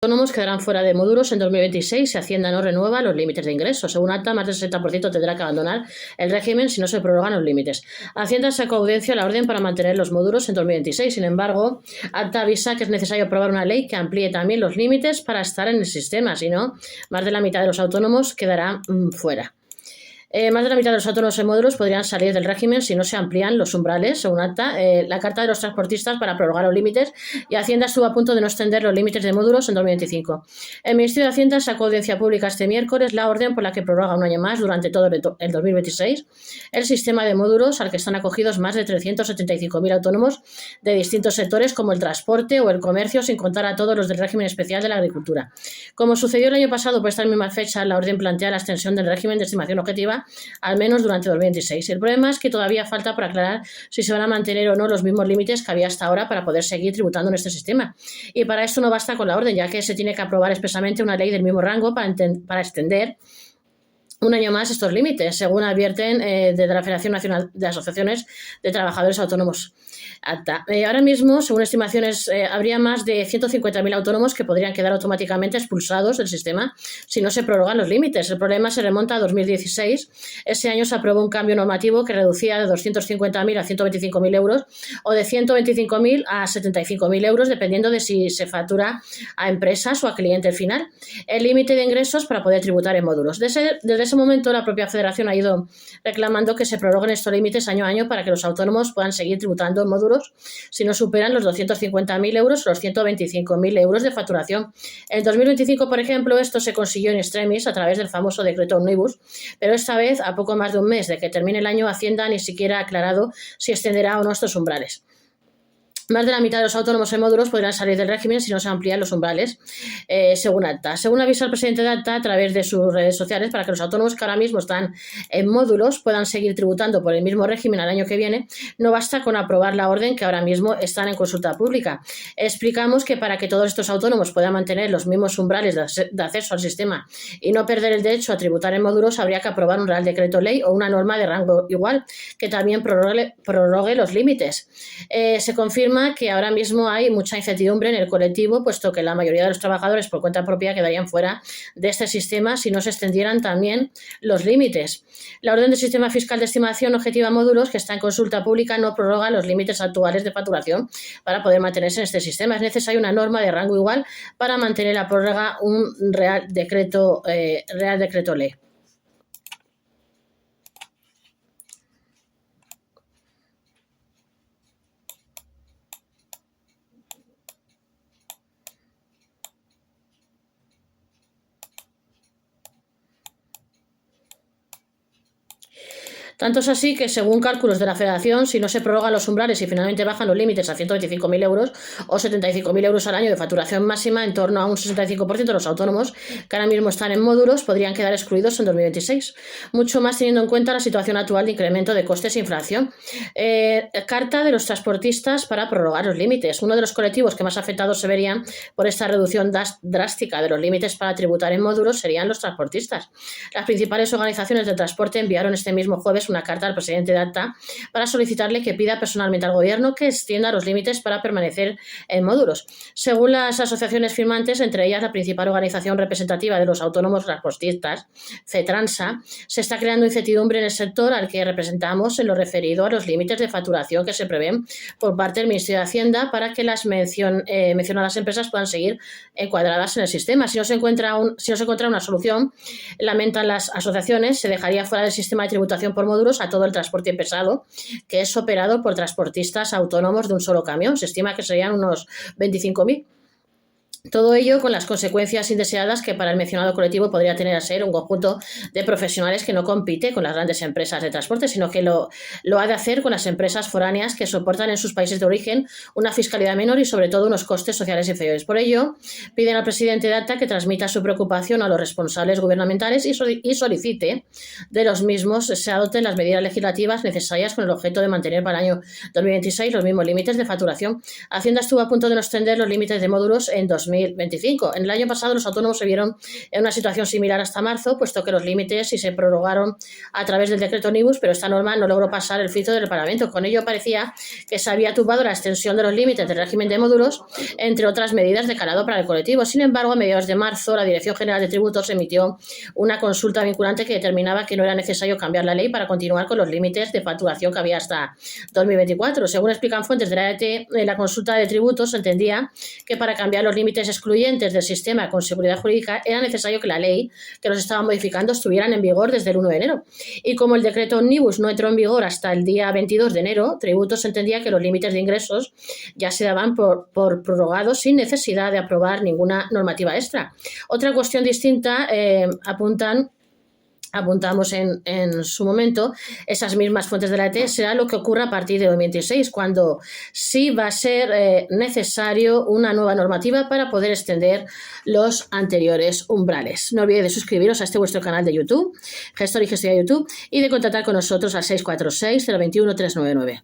Autónomos quedarán fuera de módulos en 2026 si Hacienda no renueva los límites de ingresos. Según acta, más del 60% tendrá que abandonar el régimen si no se prorrogan los límites. Hacienda sacó audiencia a la orden para mantener los módulos en 2026. Sin embargo, acta avisa que es necesario aprobar una ley que amplíe también los límites para estar en el sistema. Si no, más de la mitad de los autónomos quedará fuera. Más de la mitad de los autónomos en módulos podrían salir del régimen si no se amplían los umbrales, según acta. La carta de los transportistas para prorrogar los límites, y Hacienda estuvo a punto de no extender los límites de módulos en 2025. El Ministerio de Hacienda sacó audiencia pública este miércoles la orden por la que prorroga un año más durante todo el 2026 el sistema de módulos al que están acogidos más de 375.000 autónomos de distintos sectores como el transporte o el comercio, sin contar a todos los del régimen especial de la agricultura. Como sucedió el año pasado por estas mismas fechas, la orden plantea la extensión del régimen de estimación objetiva al menos durante 2026. El problema es que todavía falta por aclarar si se van a mantener o no los mismos límites que había hasta ahora para poder seguir tributando en este sistema. Y para esto no basta con la orden, ya que se tiene que aprobar expresamente una ley del mismo rango para extender un año más estos límites, según advierten desde la Federación Nacional de Asociaciones de Trabajadores Autónomos. Ahora mismo, según estimaciones, habría más de 150.000 autónomos que podrían quedar automáticamente expulsados del sistema si no se prorrogan los límites. El problema se remonta a 2016. Ese año se aprobó un cambio normativo que reducía de 250.000 a 125.000 euros o de 125.000 a 75.000 euros, dependiendo de si se factura a empresas o a cliente final, el límite de ingresos para poder tributar en módulos. Desde ese momento, la propia Federación ha ido reclamando que se prorroguen estos límites año a año para que los autónomos puedan seguir tributando en módulos si no superan los 250.000 euros o los 125.000 euros de facturación. En 2025, por ejemplo, esto se consiguió en extremis a través del famoso decreto Omnibus, pero esta vez, a poco más de un mes de que termine el año, Hacienda ni siquiera ha aclarado si extenderá o no estos umbrales. Más de la mitad de los autónomos en módulos podrán salir del régimen si no se amplían los umbrales, según acta. Según avisa el presidente de acta a través de sus redes sociales, para que los autónomos que ahora mismo están en módulos puedan seguir tributando por el mismo régimen al año que viene, no basta con aprobar la orden que ahora mismo están en consulta pública. Explicamos que para que todos estos autónomos puedan mantener los mismos umbrales de acceso al sistema y no perder el derecho a tributar en módulos, habría que aprobar un Real Decreto Ley o una norma de rango igual que también prorrogue los límites. Se confirma que ahora mismo hay mucha incertidumbre en el colectivo, puesto que la mayoría de los trabajadores por cuenta propia quedarían fuera de este sistema si no se extendieran también los límites. La orden del sistema fiscal de estimación objetiva módulos, que está en consulta pública, no prorroga los límites actuales de facturación para poder mantenerse en este sistema. Es necesaria una norma de rango igual para mantener la prórroga, un Real Decreto Ley. Tanto es así que, según cálculos de la Federación, si no se prorrogan los umbrales y finalmente bajan los límites a 125.000 euros o 75.000 euros al año de facturación máxima, en torno a un 65% de los autónomos que ahora mismo están en módulos podrían quedar excluidos en 2026. Mucho más teniendo en cuenta la situación actual de incremento de costes e inflación. Carta de los transportistas para prorrogar los límites. Uno de los colectivos que más afectados se verían por esta reducción drástica de los límites para tributar en módulos serían los transportistas. Las principales organizaciones de transporte enviaron este mismo jueves una carta al presidente de acta para solicitarle que pida personalmente al gobierno que extienda los límites para permanecer en módulos. Según las asociaciones firmantes, entre ellas la principal organización representativa de los autónomos transportistas, CETRANSA, se está creando incertidumbre en el sector al que representamos en lo referido a los límites de facturación que se prevén por parte del Ministerio de Hacienda para que las mencionadas empresas puedan seguir encuadradas en el sistema. Si no se encuentra una solución, lamentan las asociaciones, se dejaría fuera del sistema de tributación por módulos a todo el transporte pesado, que es operado por transportistas autónomos de un solo camión. Se estima que serían unos 25.000. Todo ello con las consecuencias indeseadas que para el mencionado colectivo podría tener a ser un conjunto de profesionales que no compite con las grandes empresas de transporte, sino que lo ha de hacer con las empresas foráneas que soportan en sus países de origen una fiscalidad menor y sobre todo unos costes sociales inferiores. Por ello, piden al presidente de acta que transmita su preocupación a los responsables gubernamentales y solicite de los mismos se adopten las medidas legislativas necesarias con el objeto de mantener para el año 2026 los mismos límites de facturación. Hacienda estuvo a punto de no extender los límites de módulos en 2026. 2025. En el año pasado los autónomos se vieron en una situación similar hasta marzo, puesto que los límites sí se prorrogaron a través del decreto Omnibus, pero esta norma no logró pasar el filtro del Parlamento. Con ello parecía que se había tumbado la extensión de los límites del régimen de módulos, entre otras medidas de calado para el colectivo. Sin embargo, a mediados de marzo, la Dirección General de Tributos emitió una consulta vinculante que determinaba que no era necesario cambiar la ley para continuar con los límites de facturación que había hasta 2024. Según explican fuentes de la ET, la consulta de tributos entendía que para cambiar los límites excluyentes del sistema con seguridad jurídica era necesario que la ley que los estaba modificando estuvieran en vigor desde el 1 de enero. Y como el decreto Omnibus no entró en vigor hasta el día 22 de enero, Tributos entendía que los límites de ingresos ya se daban por prorrogados sin necesidad de aprobar ninguna normativa extra. Otra cuestión distinta, apuntamos en su momento, esas mismas fuentes de la ET, será lo que ocurra a partir de 2026, cuando sí va a ser necesario una nueva normativa para poder extender los anteriores umbrales. No olvidéis de suscribiros a este vuestro canal de YouTube, Gestor y Gestoría YouTube, y de contactar con nosotros al 646 021 399.